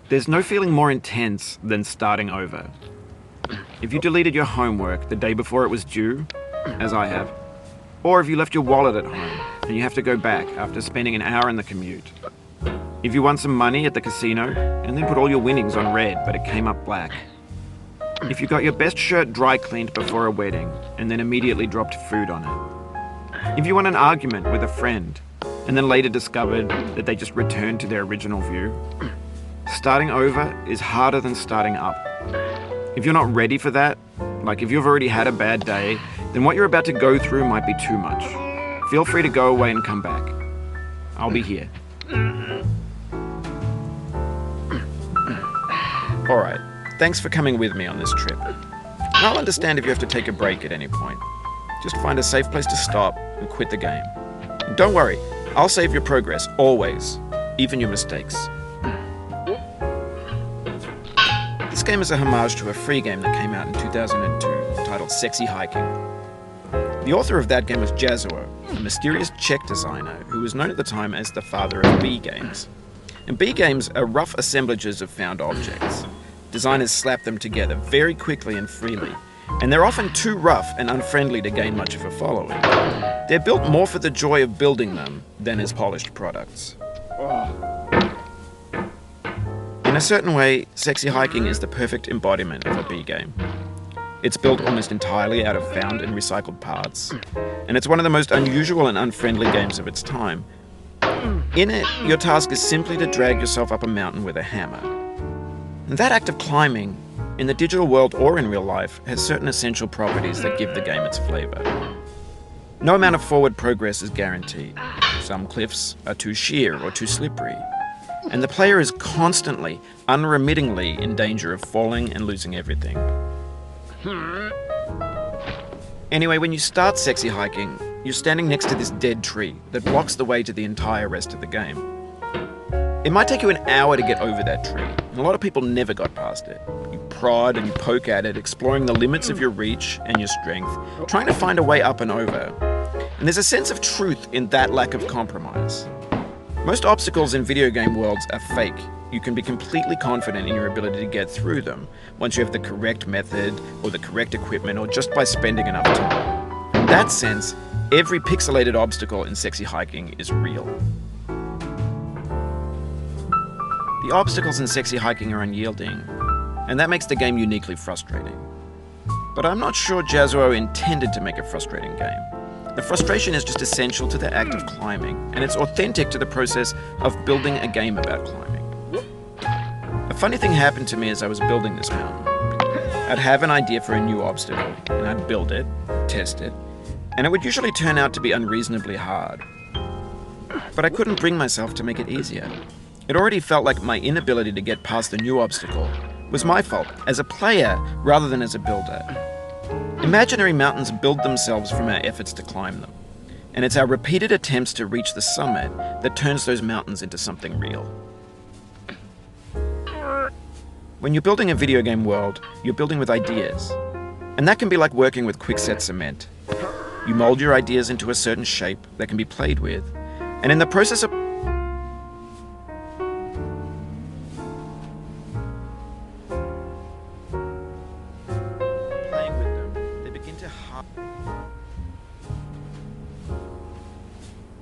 There's no feeling more intense than starting over. If you deleted your homework the day before it was due, as I have, or if you left your wallet at home and you have to go back after spending an hour in the commute. If you won some money at the casino and then put all your winnings on red but it came up black. If you got your best shirt dry cleaned before a wedding and then immediately dropped food on it. If you won an argument with a friend and then later discovered that they just returned to their original view. Starting over is harder than starting up. If you're not ready for that, like if you've already had a bad day, then what you're about to go through might be too much. Feel free to go away and come back. I'll be here. Alright, thanks for coming with me on this trip. And I'll understand if you have to take a break at any point. Just find a safe place to stop and quit the game. And don't worry, I'll save your progress, always, even your mistakes. This game is a homage to a free game that came out in 2002 titled Sexy Hiking. The author of that game was Jazuo, a mysterious Czech designer who was known at the time as the father of B games. And B games are rough assemblages of found objects. Designers slap them together very quickly and freely, and they're often too rough and unfriendly to gain much of a following. They're built more for the joy of building them than as polished products. In a certain way, Sexy Hiking is the perfect embodiment of a B game. It's built almost entirely out of found and recycled parts, and it's one of the most unusual and unfriendly games of its time. In it, your task is simply to drag yourself up a mountain with a hammer. And that act of climbing, in the digital world or in real life, has certain essential properties that give the game its flavor. No amount of forward progress is guaranteed. Some cliffs are too sheer or too slippery. And the player is constantly, unremittingly in danger of falling and losing everything. Anyway, when you start Sexy Hiking, you're standing next to this dead tree that blocks the way to the entire rest of the game. It might take you an hour to get over that tree, and a lot of people never got past it. You prod and you poke at it, exploring the limits of your reach and your strength, trying to find a way up and over. And there's a sense of truth in that lack of compromise. Most obstacles in video game worlds are fake. You can be completely confident in your ability to get through them once you have the correct method or the correct equipment or just by spending enough time. In that sense, every pixelated obstacle in Sexy Hiking is real. The obstacles in Sexy Hiking are unyielding, and that makes the game uniquely frustrating. But I'm not sure Jazuo intended to make a frustrating game. The frustration is just essential to the act of climbing, and it's authentic to the process of building a game about climbing. A funny thing happened to me as I was building this mountain. I'd have an idea for a new obstacle, and I'd build it, test it, and it would usually turn out to be unreasonably hard. But I couldn't bring myself to make it easier. It already felt like my inability to get past the new obstacle was my fault as a player rather than as a builder. Imaginary mountains build themselves from our efforts to climb them, and it's our repeated attempts to reach the summit that turns those mountains into something real. When you're building a video game world, you're building with ideas, and that can be like working with quickset cement. You mold your ideas into a certain shape that can be played with, and in the process of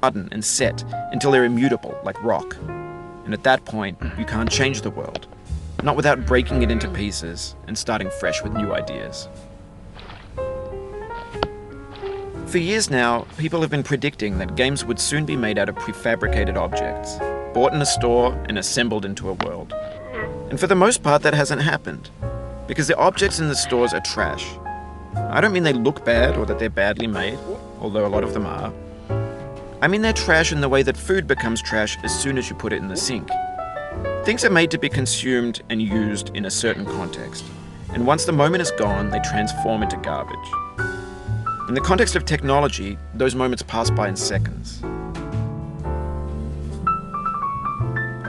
harden and set until they're immutable, like rock. And at that point, you can't change the world, not without breaking it into pieces and starting fresh with new ideas. For years now, people have been predicting that games would soon be made out of prefabricated objects, bought in a store and assembled into a world. And for the most part, that hasn't happened, because the objects in the stores are trash. I don't mean they look bad or that they're badly made, although a lot of them are. I mean they're trash in the way that food becomes trash as soon as you put it in the sink. Things are made to be consumed and used in a certain context, and once the moment is gone, they transform into garbage. In the context of technology, those moments pass by in seconds.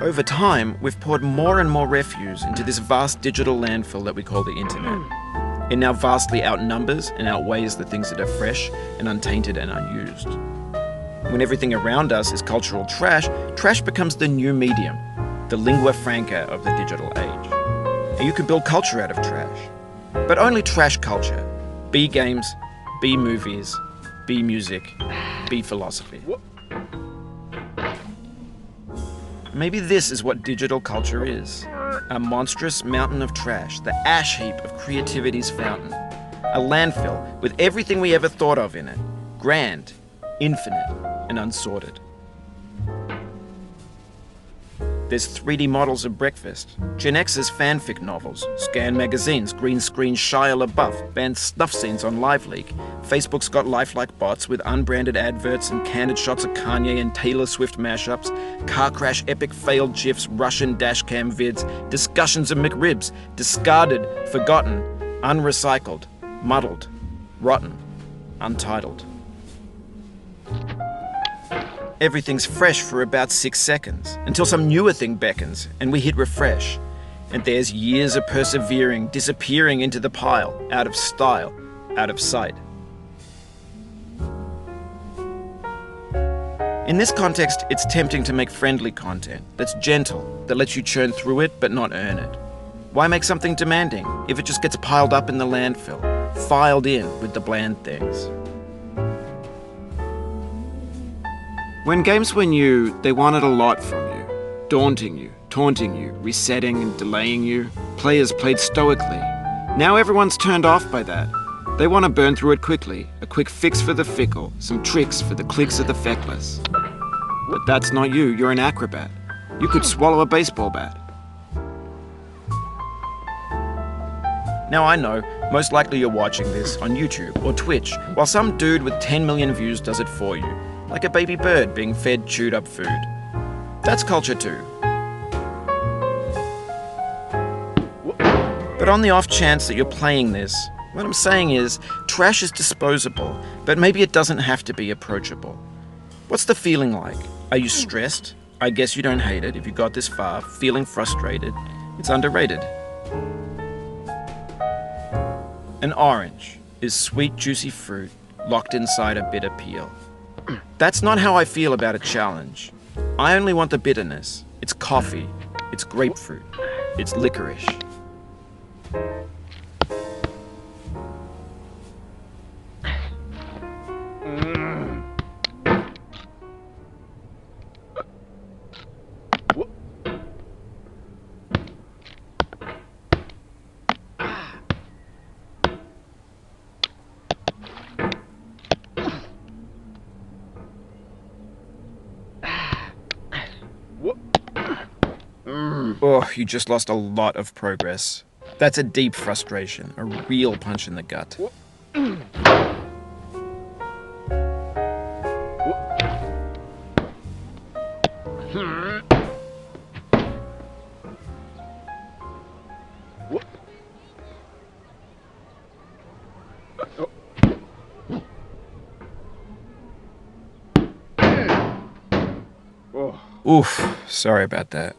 Over time, we've poured more and more refuse into this vast digital landfill that we call the internet. It now vastly outnumbers and outweighs the things that are fresh and untainted and unused. When everything around us is cultural trash, trash becomes the new medium. the lingua franca of the digital age. And you can build culture out of trash. But only trash culture. B games, B movies, B music, B philosophy. Maybe this is what digital culture is. A monstrous mountain of trash, the ash heap of creativity's fountain. A landfill with everything we ever thought of in it. Grand, infinite, and unsorted. There's 3D models of breakfast, Gen X's fanfic novels, scan magazines, green screen Shia LaBeouf, banned snuff scenes on LiveLeak. Facebook's got lifelike bots with unbranded adverts and candid shots of Kanye and Taylor Swift mashups, car crash epic failed GIFs, Russian dashcam vids, discussions of McRibs, discarded, forgotten, unrecycled, muddled, rotten, untitled. Everything's fresh for about 6 seconds, until some newer thing beckons, and we hit refresh. And there's years of persevering, disappearing into the pile, out of style, out of sight. In this context, it's tempting to make friendly content that's gentle, that lets you churn through it but not earn it. Why make something demanding if it just gets piled up in the landfill, filed in with the bland things? When games were new, they wanted a lot from you. Daunting you, taunting you, resetting and delaying you. Players played stoically. Now everyone's turned off by that. They want to burn through it quickly. A quick fix for the fickle, some tricks for the clicks of the feckless. But that's not you, you're an acrobat. You could swallow a baseball bat. Now I know, most likely you're watching this on YouTube or Twitch, while some dude with 10 million views does it for you. Like a baby bird being fed chewed up food. That's culture too. But on the off chance that you're playing this, what I'm saying is, trash is disposable, but maybe it doesn't have to be approachable. What's the feeling like? Are you stressed? I guess you don't hate it if you got this far. Feeling frustrated? It's underrated. An orange is sweet, juicy fruit locked inside a bitter peel. That's not how I feel about a challenge. I only want the bitterness. It's coffee. It's grapefruit. It's licorice. Oh, you just lost a lot of progress. That's a deep frustration, a real punch in the gut. Oof, sorry about that.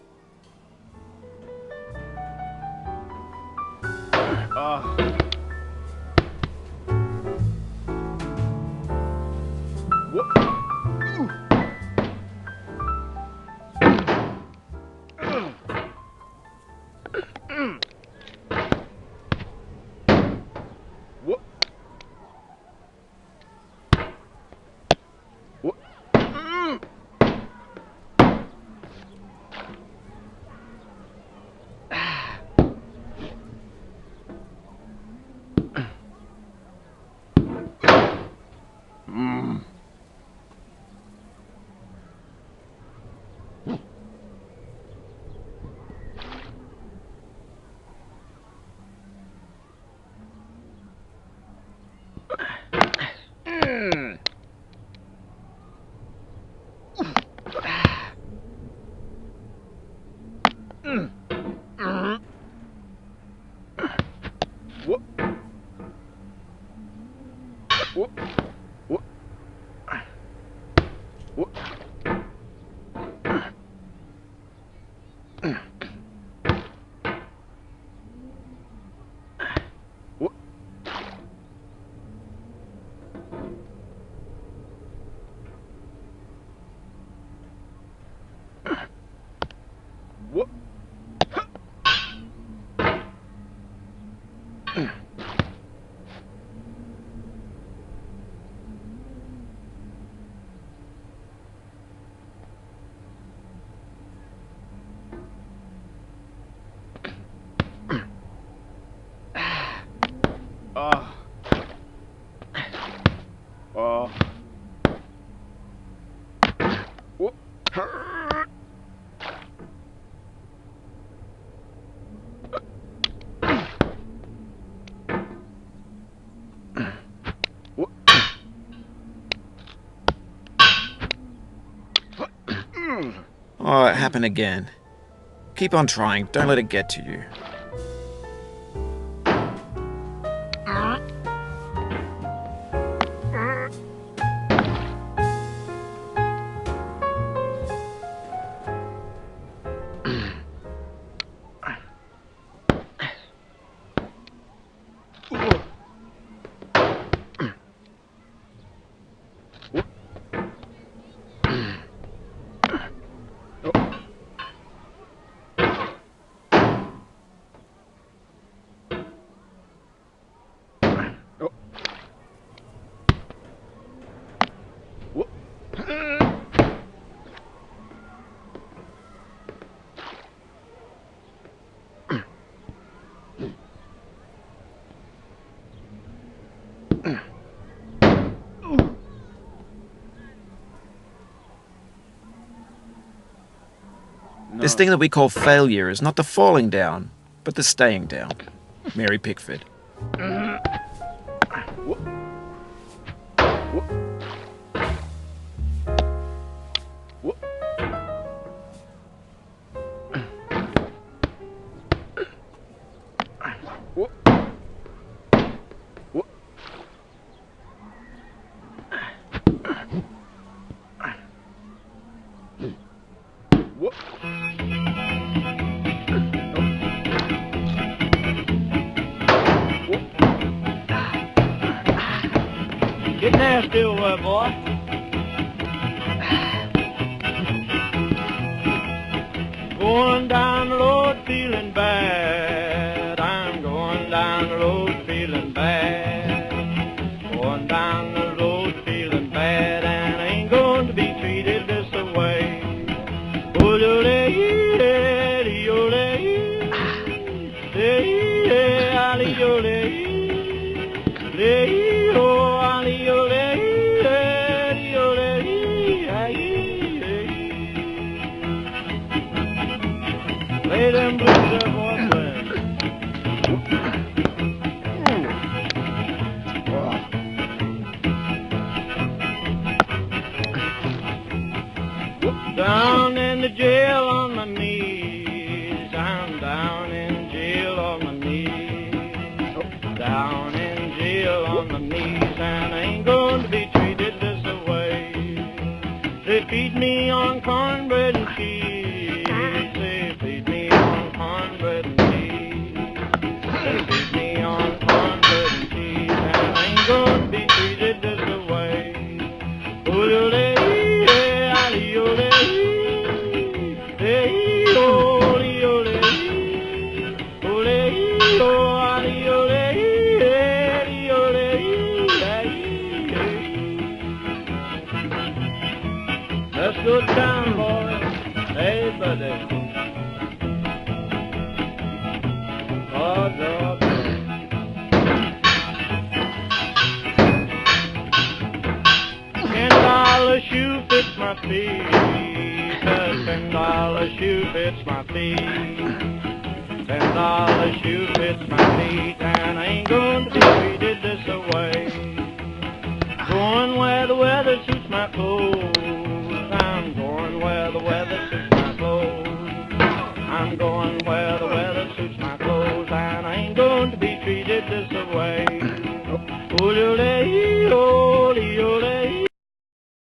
Oh, it happened again. Keep on trying, don't let it get to you. This thing that we call failure is not the falling down, but the staying down. Mary Pickford. Get nasty over there, boy. Going down the road feeling bad. I'm going down the road feeling bad. Going down the road feeling bad, and I ain't going to be treated this way. Lay them blues up, boy, down in the jail on my knees. I'm down in jail on my knees. Down in jail on my knees, and I ain't going to be treated this way. They feed me on cornbread and cheese. They feed me on cornbread and cheese. They feed me on cornbread and cheese, and I ain't going to be treated this way. Let's go down, boys. Hey, buddy. Oh, no. $10 shoe fits my feet. $10 shoe fits my feet. $10 shoe fits my feet, and I ain't going to be treated this way. Going where the weather suits my clothes. I'm going where the weather suits my clothes. I'm going where the weather suits my clothes, and I ain't going to be treated this way.